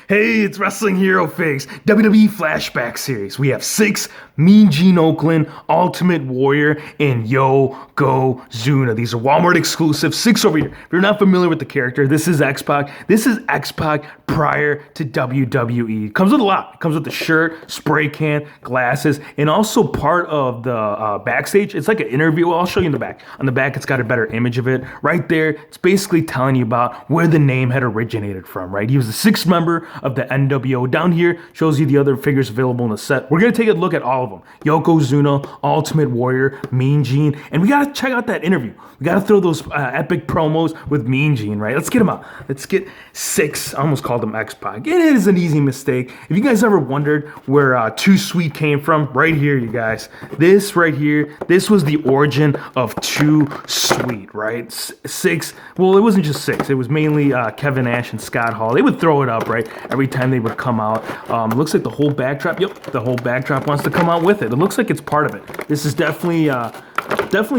Hey, it's Wrestling Hero Fix, WWE Flashback series. We have 6, Mean Gene Oakland, Ultimate Warrior, and Yokozuna. These are Walmart exclusive, 6 over here. If you're not familiar with the character, this is X-Pac. This is X-Pac prior to WWE. It comes with a lot. It comes with the shirt, spray can, glasses, and also part of the backstage. It's like an interview. I'll show you in the back. On the back, it's got a better image of it. Right there, it's basically telling you about where the name had originated from, right? He was the 6th member of the NWO. Down here shows you the other figures available in the set. We're going to take a look at all of them. Yokozuna, Ultimate Warrior, Mean Gene, and we got to check out that interview. We got to throw those epic promos with Mean Gene, right? Let's get them out. Let's get 6. I almost called them X-Pac. It is an easy mistake. If you guys ever wondered where Too Sweet came from, right here, you guys. This right here, this was the origin of Too Sweet, right? 6, well, it wasn't just 6. It was mainly Kevin Nash and Scott Hall. They would throw it up, right? Every time they would come out. It looks like the whole backdrop, yep, the whole backdrop wants to come out with it. It looks like it's part of it. This is definitely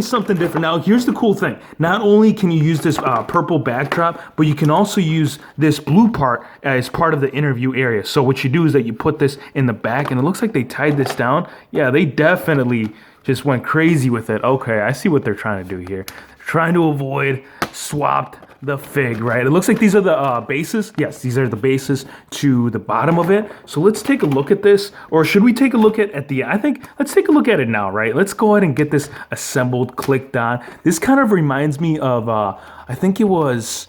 something different. Now, here's the cool thing. Not only can you use this purple backdrop, but you can also use this blue part as part of the interview area. So what you do is that you put this in the back, and it looks like they tied this down. Yeah, they definitely just went crazy with it. Okay, I see what they're trying to do here. They're trying to avoid swapped the fig, right? It looks like these are the bases. Yes, these are the bases to the bottom of it. So let's take a look at this, or should we take a look at the, I think, let's take a look at it now, right? Let's go ahead and get this assembled, clicked on. This kind of reminds me of, I think it was,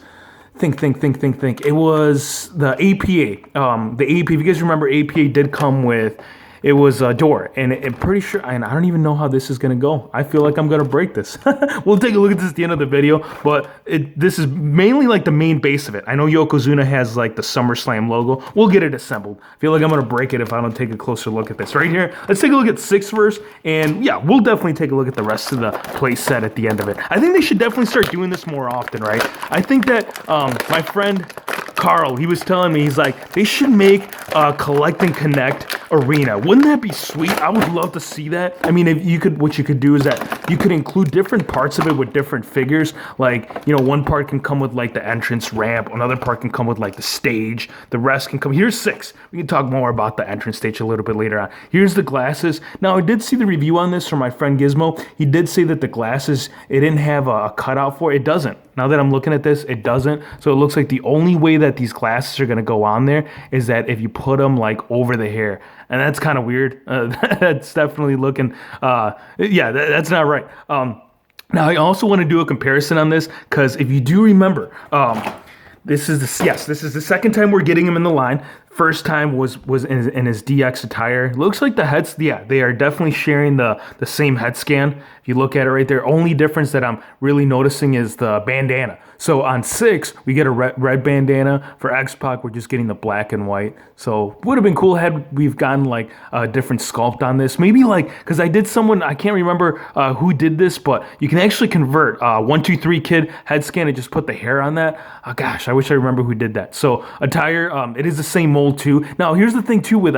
think. It was the APA. The APA, if you guys remember, APA did come with, it was a door, and I'm pretty sure, and I don't even know how this is gonna go. I feel like I'm gonna break this. We'll take a look at this at the end of the video, but this is mainly like the main base of it. I know Yokozuna has like the SummerSlam logo. We'll get it assembled. I feel like I'm gonna break it if I don't take a closer look at this. Right here, let's take a look at 6 first, and yeah, we'll definitely take a look at the rest of the play set at the end of it. I think they should definitely start doing this more often, right? I think that my friend Carl, he was telling me, he's like, they should make a Collect and Connect arena. Wouldn't that be sweet? I would love to see that. I mean, if you could, what you could do is that you could include different parts of it with different figures. Like, you know, one part can come with like the entrance ramp, another part can come with like the stage, the rest can come. Here's 6. We can talk more about the entrance stage a little bit later on. Here's the glasses. Now, I did see the review on this from my friend Gizmo. He did say that the glasses, it didn't have a cutout for it. It doesn't. Now that I'm looking at this, it doesn't. So it looks like the only way that these glasses are going to go on there is that if you put them like over the hair. And that's kind of weird. That's definitely looking, yeah, that's not right. Now I also want to do a comparison on this, because if you do remember, this is the 2nd time we're getting him in the line. First time was in his DX attire. Looks like the heads, yeah, they are definitely sharing the same head scan. If you look at it right there, only difference that I'm really noticing is the bandana. So on 6, we get a red bandana. For X-Pac, we're just getting the black and white. So would have been cool had we've gotten like a different sculpt on this. Maybe like, because I did someone, I can't remember who did this, but you can actually convert 123 Kid head scan and just put the hair on that. Oh gosh, I wish I remember who did that. So attire, it is the same mold too. Now here's the thing too with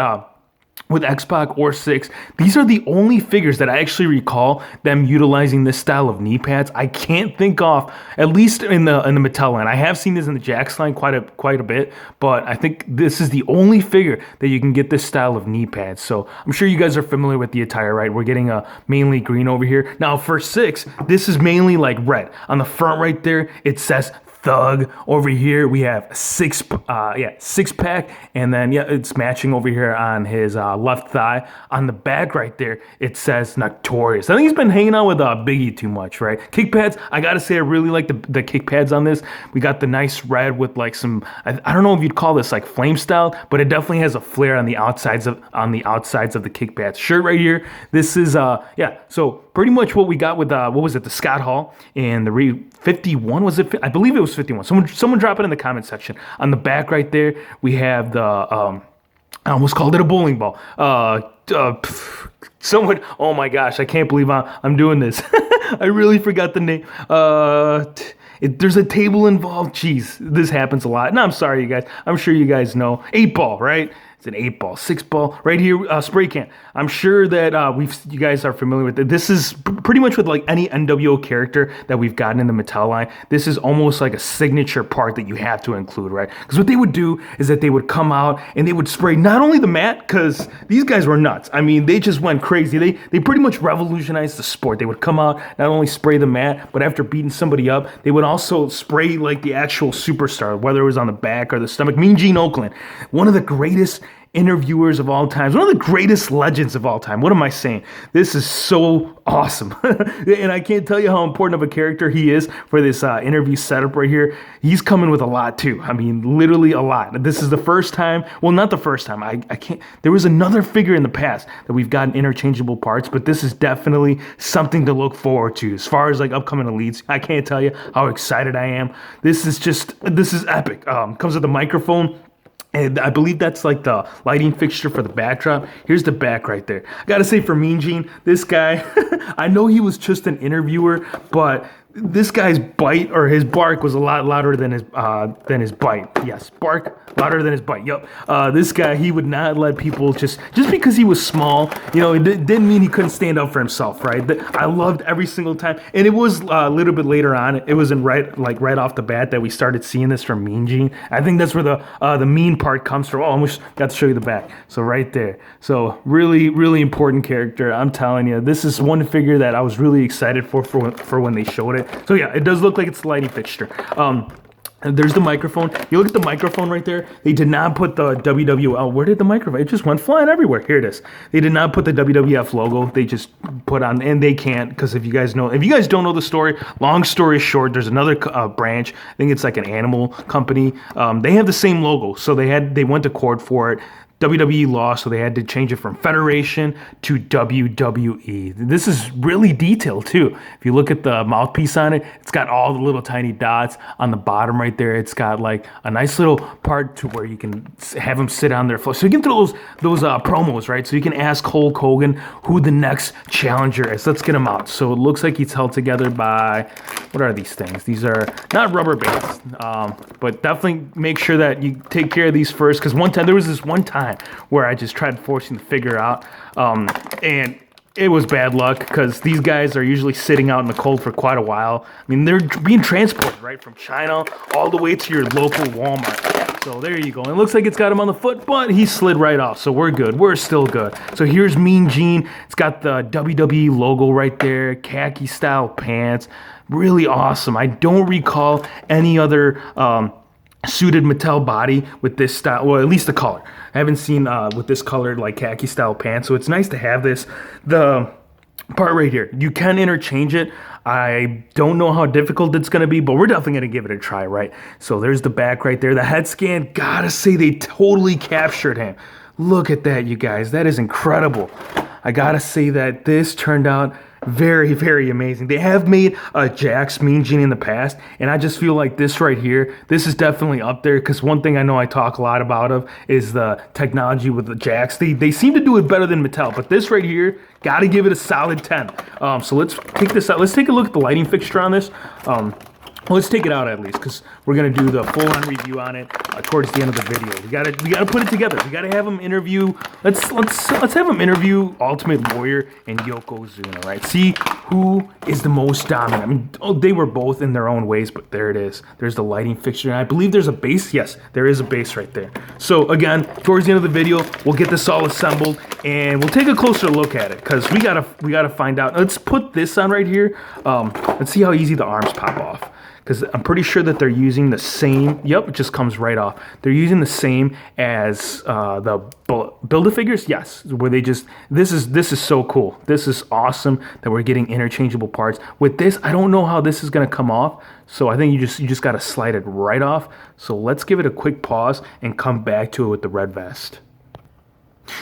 X-Pac or 6, these are the only figures that I actually recall them utilizing this style of knee pads. I can't think of, at least in the Mattel line. I have seen this in the Jax line quite a bit, but I think this is the only figure that you can get this style of knee pads. So I'm sure you guys are familiar with the attire, right? We're getting a mainly green over here. Now for 6, this is mainly like red. On the front right there, it says Thug. Over here we have 6-pack, and then yeah, it's matching over here on his left thigh. On the back right there, it says Notorious. I think he's been hanging out with Biggie too much, right? Kick pads, I gotta say, I really like the kick pads on this. We got the nice red with like some, I don't know if you'd call this like flame style, but it definitely has a flare on the outsides of the kick pads. Shirt right here, this is yeah, so pretty much what we got with what was it, the Scott Hall and the 51, was it? I believe it was 51. Someone drop it in the comment section. On the back right there, we have the I almost called it a bowling ball. Someone, oh my gosh, I can't believe I'm doing this. I really forgot the name. There's a table involved. Jeez, this happens a lot. No, I'm sorry, you guys. I'm sure you guys know. 8 Ball, right? It's an 8-ball, 6-ball right here. Spray can. I'm sure that you guys are familiar with it. This is pretty much with like any NWO character that we've gotten in the Mattel line. This is almost like a signature part that you have to include, right? Because what they would do is that they would come out and they would spray not only the mat, because these guys were nuts. I mean, they just went crazy. They pretty much revolutionized the sport. They would come out, not only spray the mat, but after beating somebody up, they would also spray like the actual superstar, whether it was on the back or the stomach. Mean Gene Okerlund, one of the greatest interviewers of all time, one of the greatest legends of all time. What am I saying? This is so awesome. And I can't tell you how important of a character he is for this interview setup right here. He's coming with a lot too. I mean, literally a lot. This is the first time, well, not the first time. I can't, there was another figure in the past that we've gotten interchangeable parts, but this is definitely something to look forward to. As far as like upcoming elites, I can't tell you how excited I am. This is epic. Comes with a microphone. And I believe that's like the lighting fixture for the backdrop. Here's the back right there. I gotta say, for Mean Gene, this guy, I know he was just an interviewer, but this guy's bite or his bark was a lot louder than his bite. Yes, bark louder than his bite. Yep. This guy, he would not let people just because he was small, you know, it didn't mean he couldn't stand up for himself, right? I loved every single time, and it was a little bit later on. It wasn't right off the bat that we started seeing this from Mean Gene. I think that's where the mean part comes from. Oh, I almost got to show you the back. So right there. So really, really important character. I'm telling you, this is one figure that I was really excited for when they showed it. So yeah, it does look like it's the lighting fixture. And there's the microphone. You look at the microphone right there. They did not put the WWL. Where did the microphone? It just went flying everywhere. Here it is. They did not put the WWF logo. They just put on, and they can't, because if you guys don't know the story, long story short, there's another branch. I think it's like an animal company. They have the same logo, so they went to court for it. WWE lost, so they had to change it from Federation to WWE. This is really detailed too. If you look at the mouthpiece on it, it's got all the little tiny dots on the bottom right there. It's got like a nice little part to where you can have them sit on their floor. So you can throw those promos, right? So you can ask Hulk Hogan who the next challenger is. Let's get him out. So it looks like he's held together by, what are these things? These are not rubber bands, but definitely make sure that you take care of these first, because there was this one time where I just tried forcing the figure out, and it was bad luck, because these guys are usually sitting out in the cold for quite a while. I mean, they're being transported right from China all the way to your local Walmart. So there you go. And it looks like it's got him on the foot, but he slid right off. So we're good. We're still good. So here's Mean Gene. It's got the WWE logo right there, khaki style pants. Really awesome. I don't recall any other suited Mattel body with this style, well, at least the color. I haven't seen with this colored like khaki style pants, so it's nice to have this. The part right here, you can interchange it. I don't know how difficult it's going to be, but we're definitely going to give it a try, right? So there's the back right there. The head scan, gotta say, they totally captured him. Look at that, you guys. That is incredible. I gotta say that this turned out very, very amazing. They have made a Jax Mean Gene in the past, and I just feel like this right here, this is definitely up there, because one thing I know I talk a lot about is the technology with the Jax. They seem to do it better than Mattel, but this right here, gotta give it a solid 10. So let's take this out. Let's take a look at the lighting fixture on this. Let's take it out at least, because we're gonna do the full-on review on it towards the end of the video. We gotta put it together. We gotta have him interview. Let's have him interview Ultimate Warrior and Yokozuna, right? See who is the most dominant. I mean, they were both in their own ways, but there it is. There's the lighting fixture. And I believe there's a base. Yes, there is a base right there. So again, towards the end of the video, we'll get this all assembled and we'll take a closer look at it, because we gotta find out. Let's put this on right here. Let's see how easy the arms pop off, because I'm pretty sure that they're using the same. Yep, it just comes right off. They're using the same as the Build-A-Figures. Yes, where they just, this is so cool. This is awesome that we're getting interchangeable parts. With this, I don't know how this is gonna come off, so I think you just gotta slide it right off. So let's give it a quick pause and come back to it with the red vest.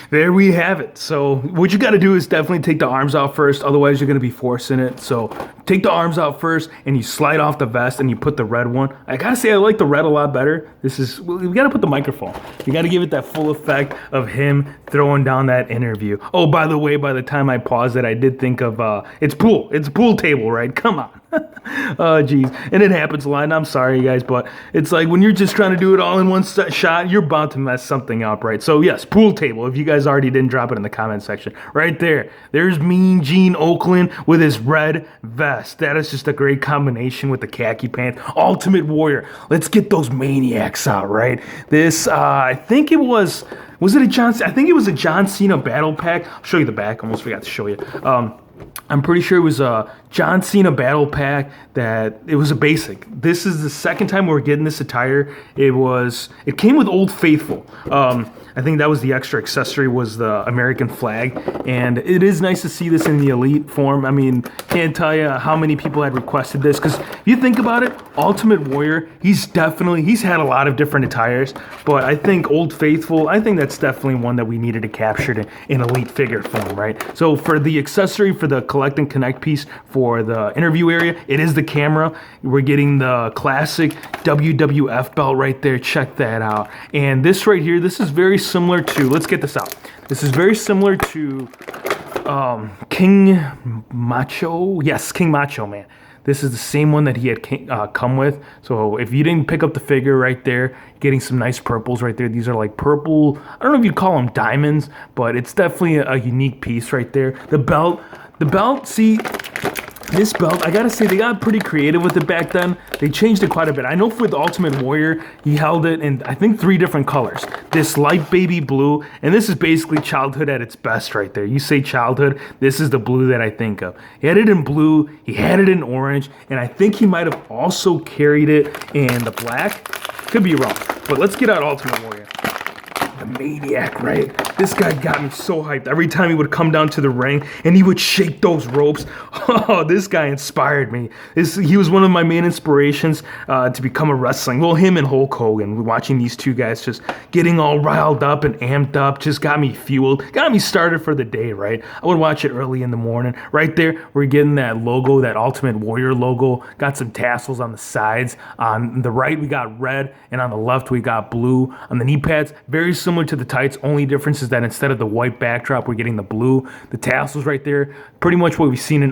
There we have it. So what you got to do is definitely take the arms out first, otherwise you're going to be forcing it. So take the arms out first and you slide off the vest and you put the red one. I gotta say, I like the red a lot better. We gotta put the microphone. You gotta give it that full effect of him throwing down that interview. Oh, by the way, by the time I paused it, I did think of it's pool table, right? Come on. Oh, geez. And it happens a lot. And I'm sorry, guys, but it's like when you're just trying to do it all in one shot, you're bound to mess something up, right? So, yes, pool table. If you guys already didn't drop it in the comment section, right there. There's Mean Gene Oakland with his red vest. That is just a great combination with the khaki pants. Ultimate Warrior. Let's get those maniacs out, right? This, I think it was it a John? I think it was a John Cena battle pack. I'll show you the back. Almost forgot to show you. I'm pretty sure it was a John Cena battle pack that it was a basic. This is the second time we're getting this attire. It came with Old Faithful. I think that was the extra accessory, was the American flag, and it is nice to see this in the elite form. I mean, can't tell you how many people had requested this, because if you think about it, Ultimate Warrior, he's had a lot of different attires, but I think Old Faithful, I think that's definitely one that we needed to capture in elite figure form, right? So for the accessory, for the collect and connect piece for the interview area, it is the camera. We're getting the classic WWF belt right there. Check that out. And this right here, this is very similar to, let's get this out. This is very similar to King Macho. Yes, King Macho Man. This is the same one that he had come with. So if you didn't pick up the figure right there, you're getting some nice purples right there. These are like purple, I don't know if you'd call them diamonds, but it's definitely a unique piece right there. The belt, see, this belt, I gotta say, they got pretty creative with it back then. They changed it quite a bit. I know for the Ultimate Warrior, he held it in, I think, 3 different colors. This light baby blue, and this is basically childhood at its best right there. You say childhood, this is the blue that I think of. He had it in blue, he had it in orange, and I think he might have also carried it in the black. Could be wrong, but let's get out Ultimate Warrior. The maniac, right? This guy got me so hyped. Every time he would come down to the ring and he would shake those ropes, oh, this guy inspired me. He was one of my main inspirations to become a wrestling. Well, him and Hulk Hogan, watching these two guys just getting all riled up and amped up, just got me fueled, got me started for the day, right? I would watch it early in the morning. Right there, we're getting that logo, that Ultimate Warrior logo. Got some tassels on the sides. On the right, we got red, and on the left, we got blue. On the knee pads, very similar to the tights. Only difference is that instead of the white backdrop, we're getting the blue. The tassels right there, pretty much what we've seen in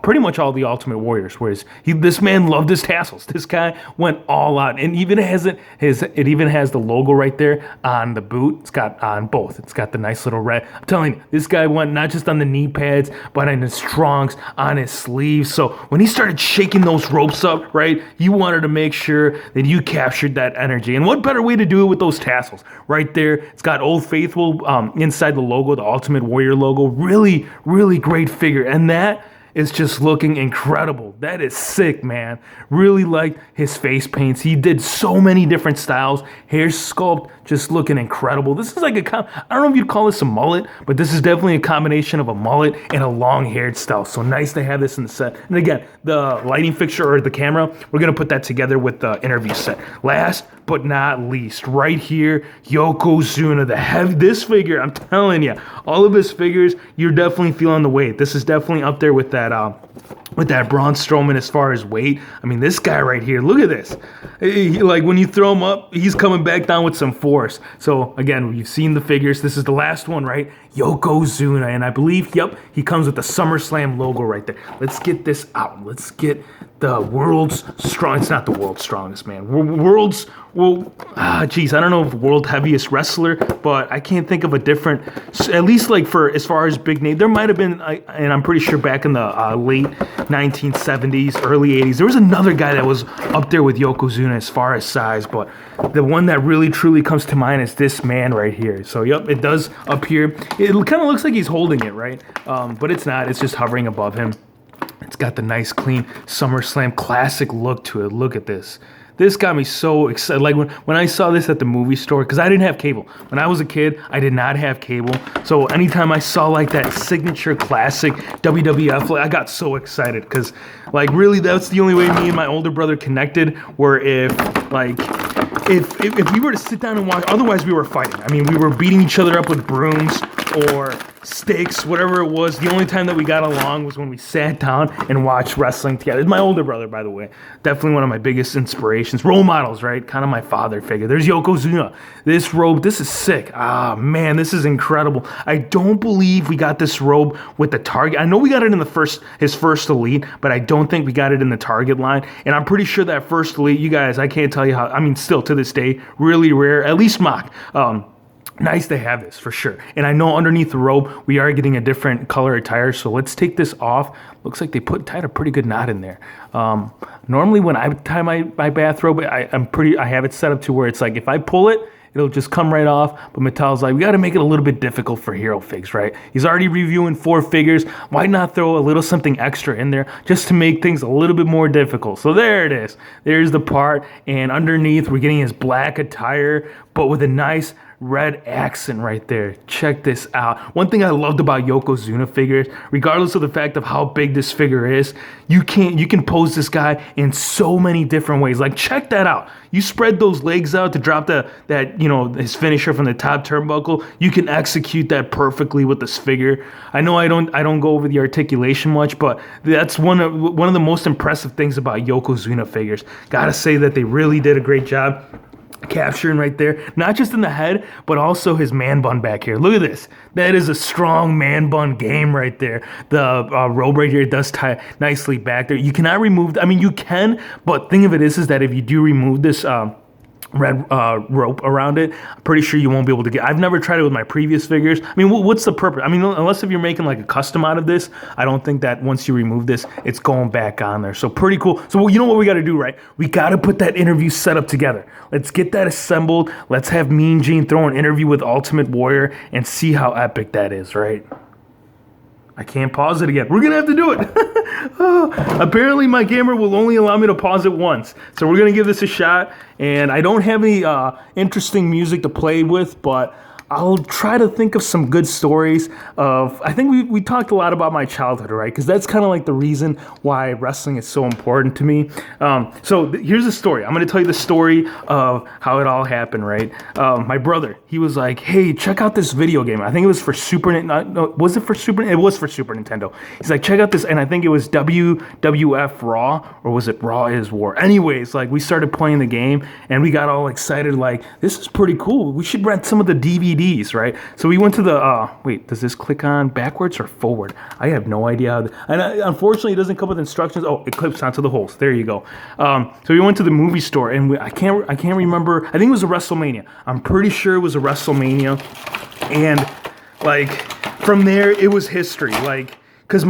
pretty much all the Ultimate Warriors. Whereas this man loved his tassels. This guy went all out, and even it even has the logo right there on the boot. It's got on both. It's got the nice little red. I'm telling you, this guy went not just on the knee pads, but on his trunks, on his sleeves. So when he started shaking those ropes up, right, you wanted to make sure that you captured that energy. And what better way to do it with those tassels? Right there, it's got Old Faithful inside the logo, the Ultimate Warrior logo. Really, really great figure. And that is just looking incredible. That is sick, man. Really liked his face paints. He did so many different styles. Hair sculpt, just looking incredible. This is like I don't know if you'd call this a mullet, but this is definitely a combination of a mullet and a long-haired style. So nice to have this in the set. And again, the lighting fixture or the camera, we're gonna put that together with the interview set. Last but not least, right here, Yokozuna, this figure, I'm telling you, all of his figures, you're definitely feeling the weight. This is definitely up there with that Braun Strowman as far as weight. I mean, this guy right here, look at this. Like when you throw him up, he's coming back down with some force. So again, you've seen the figures. This is the last one, right? Yokozuna, and I believe, yep, he comes with the SummerSlam logo right there. Let's get this out. Let's get the world's strong. It's not the world's strongest, man. I don't know if world heaviest wrestler, but I can't think of a different, at least like for as far as big name, there might have been, and I'm pretty sure back in the late 1970s, early 80s, there was another guy that was up there with Yokozuna as far as size, but the one that really truly comes to mind is this man right here. So yep, it does appear. It kind of looks like he's holding it, right? But it's not. It's just hovering above him. It's got the nice, clean SummerSlam classic look to it. Look at this. This got me so excited. Like when I saw this at the movie store, because I didn't have cable. When I was a kid, I did not have cable. So anytime I saw like that signature classic WWF, I got so excited because like really that's the only way me and my older brother connected, where if we were to sit down and watch, otherwise we were fighting. I mean, we were beating each other up with brooms, or sticks, whatever it was. The only time that we got along was when we sat down and watched wrestling together. It's my older brother, by the way. Definitely one of my biggest inspirations. Role models, right? Kind of my father figure. There's Yokozuna. This robe, this is sick. Ah, man, this is incredible. I don't believe we got this robe with the Target. I know we got it in his first Elite, but I don't think we got it in the Target line. And I'm pretty sure that first Elite, you guys, I can't tell you how, I mean, still to this day, really rare, at least mock. Nice to have this for sure. And I know underneath the robe, we are getting a different color attire. So let's take this off. Looks like they tied a pretty good knot in there. Normally when I tie my bathrobe, I have it set up to where it's like, if I pull it, it'll just come right off. But Mattel's like, we got to make it a little bit difficult for Hero Figs, right? He's already reviewing 4 figures. Why not throw a little something extra in there just to make things a little bit more difficult? So there it is. There's the part. And underneath, we're getting his black attire, but with a nice red accent right there. Check this out. One thing I loved about Yokozuna figures, regardless of the fact of how big this figure is, you can pose this guy in so many different ways. Like, check that out. You spread those legs out to drop his finisher from the top turnbuckle. You can execute that perfectly with this figure. I know I don't go over the articulation much, but that's one of the most impressive things about Yokozuna figures. Gotta say that they really did a great job capturing right there, not just in the head, but also his man bun back here. Look at this. That is a strong man bun game right there. The robe right here does tie nicely back there. You cannot remove, you can, but thing of it is that if you do remove this red rope around it, I'm pretty sure you won't be able to get. I've never tried it with my previous figures. What's the purpose? Unless if you're making like a custom out of this, I don't think that once you remove this, it's going back on there. So pretty cool. So you know what we got to do, right? We got to put that interview setup together. Let's get that assembled. Let's have Mean Gene throw an interview with Ultimate Warrior and see how epic that is, right? I can't pause it again. We're going to have to do it. Apparently, my camera will only allow me to pause it once. So we're going to give this a shot. And I don't have any interesting music to play with, but I'll try to think of some good stories I think we talked a lot about my childhood, right? Because that's kind of like the reason why wrestling is so important to me. Here's the story. I'm going to tell you the story of how it all happened, right? My brother, he was like, hey, check out this video game. I think it was for Super Nintendo. No, was it for Super? It was for Super Nintendo. He's like, check out this. And I think it was WWF Raw, or was it Raw is War? Anyways, like we started playing the game and we got all excited. Like, this is pretty cool. We should rent some of the DVDs. Right? So we went to the, wait, does this click on backwards or forward? I have no idea how, unfortunately it doesn't come with instructions. Oh, it clips onto the holes. There you go. So we went to the movie store and I can't remember. I think it was a WrestleMania. I'm pretty sure it was a WrestleMania. And like, from there, it was history. Like, because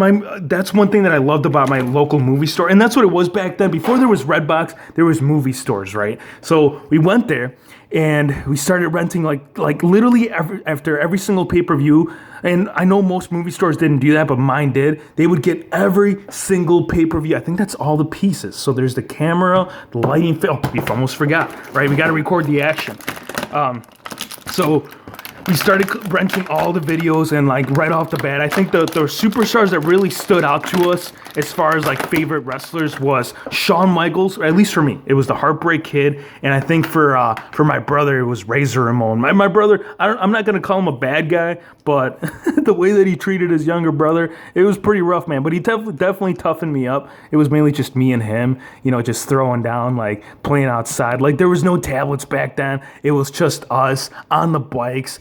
that's one thing that I loved about my local movie store. And that's what it was back then. Before there was Redbox, there was movie stores, right? So we went there and we started renting like literally after every single pay-per-view. And I know most movie stores didn't do that, but mine did. They would get every single pay-per-view. I think that's all the pieces. So there's the camera, the lighting. Oh, we almost forgot, right? We got to record the action. So we started renting all the videos, and like right off the bat, I think the superstars that really stood out to us as far as like favorite wrestlers was Shawn Michaels, or at least for me, it was the Heartbreak Kid, and I think for my brother, it was Razor Ramon. My brother, I'm not gonna call him a bad guy, but the way that he treated his younger brother, it was pretty rough, man. But he definitely toughened me up. It was mainly just me and him, just throwing down, like playing outside. Like there was no tablets back then. It was just us on the bikes.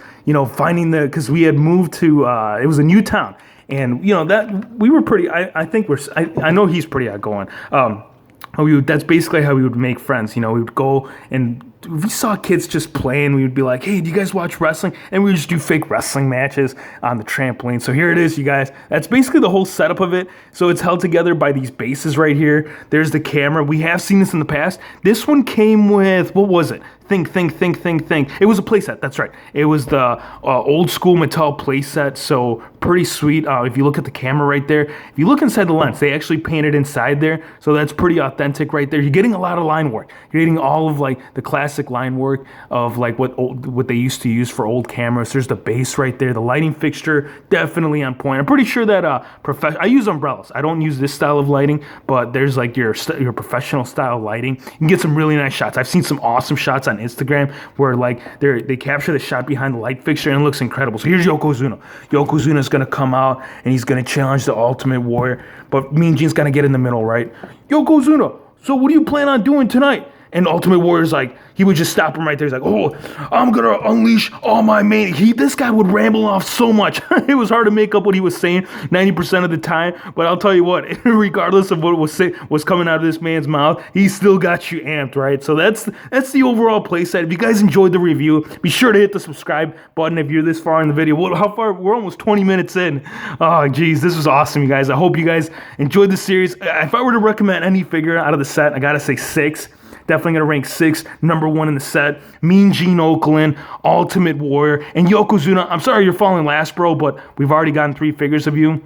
Finding because we had moved to, it was a new town, and that we were pretty. I know he's pretty outgoing. That's basically how we would make friends. We would go and if we saw kids just playing, we would be like, hey, do you guys watch wrestling? And we would just do fake wrestling matches on the trampoline. So here it is, you guys. That's basically the whole setup of it. So it's held together by these bases right here. There's the camera. We have seen this in the past. This one came with, what was it? Think. It was a playset. That's right. It was the old school Mattel playset. So pretty sweet. If you look at the camera right there, if you look inside the lens, they actually painted inside there, so that's pretty authentic right there. You're getting a lot of line work. You're getting all of like the classic line work of like what they used to use for old cameras. There's the base right there. The lighting fixture definitely on point. I'm pretty sure that I use umbrellas. I don't use this style of lighting, but there's like your professional style lighting. You can get some really nice shots. I've seen some awesome shots on Instagram where like they capture the shot behind the light fixture and it looks incredible. So here's Yokozuna. Yokozuna is gonna come out and he's gonna challenge the Ultimate Warrior, but Mean Gene's gonna get in the middle, right? Yokozuna, so what do you plan on doing tonight? And Ultimate Warrior's like, he would just stop him right there. He's like, oh, I'm going to unleash all my mania. This guy would ramble off so much. It was hard to make up what he was saying 90% of the time. But I'll tell you what, regardless of what was coming out of this man's mouth, he still got you amped, right? So that's the overall playset. If you guys enjoyed the review, be sure to hit the subscribe button if you're this far in the video. How far? We're almost 20 minutes in. Oh, geez, this was awesome, you guys. I hope you guys enjoyed the series. If I were to recommend any figure out of the set, I got to say 6. Definitely going to rank 6, number 1 in the set. Mean Gene Okerlund, Ultimate Warrior, and Yokozuna. I'm sorry you're falling last, bro, but we've already gotten 3 figures of you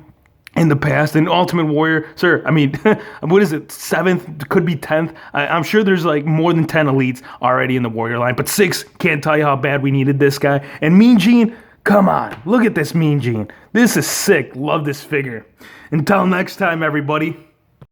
in the past. And Ultimate Warrior, sir, I mean, what is it, 7th, could be 10th. I'm sure there's like more than 10 elites already in the Warrior line, but 6, can't tell you how bad we needed this guy. And Mean Gene, come on, look at this Mean Gene. This is sick. Love this figure. Until next time, everybody.